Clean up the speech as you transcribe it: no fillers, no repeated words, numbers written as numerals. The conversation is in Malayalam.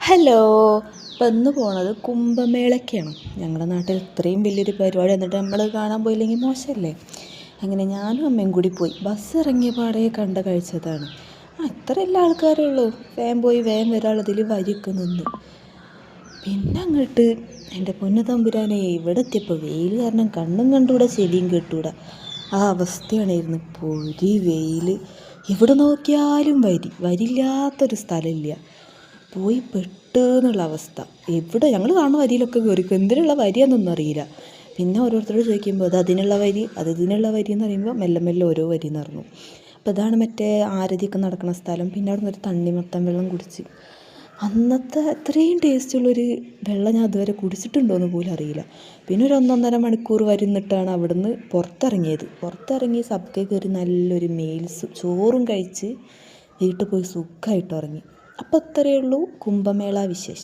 ഹലോ. ഇപ്പം ഇന്ന് പോണത് കുംഭമേളയ്ക്കാണ്. ഞങ്ങളുടെ നാട്ടിൽ ഇത്രയും വലിയൊരു പരിപാടി എന്നിട്ട് നമ്മൾ കാണാൻ പോയില്ലെങ്കിൽ മോശമല്ലേ. അങ്ങനെ ഞാനും അമ്മയും കൂടി പോയി. ബസ് ഇറങ്ങിയ പാടെ കണ്ട കാഴ്ചതാണ്. ഇത്രയെല്ലാം ആൾക്കാരേ ഉള്ളൂ. വേഗം പോയി വേഗം വരാനുള്ളതിൽ വരിയൊക്കെ നിന്ന്. പിന്നെ അങ്ങോട്ട് എൻ്റെ പൊന്നു തമ്പുരാനെ, ഇവിടെ എത്തിയപ്പോൾ വെയിൽ കാരണം കണ്ണും കണ്ടുകൂടാ ചെവിയും കേട്ടുകൂടാ. ആ അവസ്ഥയാണായിരുന്നു. പൊരി വെയിൽ. എവിടെ നോക്കിയാലും വരില്ലാത്തൊരു സ്ഥലമില്ല. പോയി പെട്ട് എന്നുള്ള അവസ്ഥ. എവിടെ ഞങ്ങൾ കാണുന്ന വരിയിലൊക്കെ കയറിക്കും. എന്തിനുള്ള വരിയാണെന്നൊന്നും അറിയില്ല. പിന്നെ ഓരോരുത്തരോട് ചോദിക്കുമ്പോൾ അത് അതിനുള്ള വരി, അത് ഇതിനുള്ള വരി എന്ന് പറയുമ്പോൾ മെല്ലെ മെല്ലെ ഓരോ വരി നിറഞ്ഞു. അപ്പോൾ ഇതാണ് മറ്റേ ആരതിയൊക്കെ നടക്കുന്ന സ്ഥലം. പിന്നെ അവിടെ നിന്നൊരു തണ്ണിമത്തൻ വെള്ളം കുടിച്ച്. അന്നത്തെ അത്രയും ടേസ്റ്റുള്ളൊരു വെള്ളം ഞാൻ അതുവരെ കുടിച്ചിട്ടുണ്ടോ എന്ന് പോലും അറിയില്ല. പിന്നെ ഒരു 1.5 മണിക്കൂർ വരുന്നിട്ടാണ് അവിടുന്ന് പുറത്തിറങ്ങി സബ്വേ കയറി നല്ലൊരു മീൽസ് ചോറും കഴിച്ച് വീട്ടിൽ പോയി സുഖമായിട്ട് ഉറങ്ങി. അപ്പോൾ ഇത്രയേ ഉള്ളൂ കുംഭമേള വിശേഷം.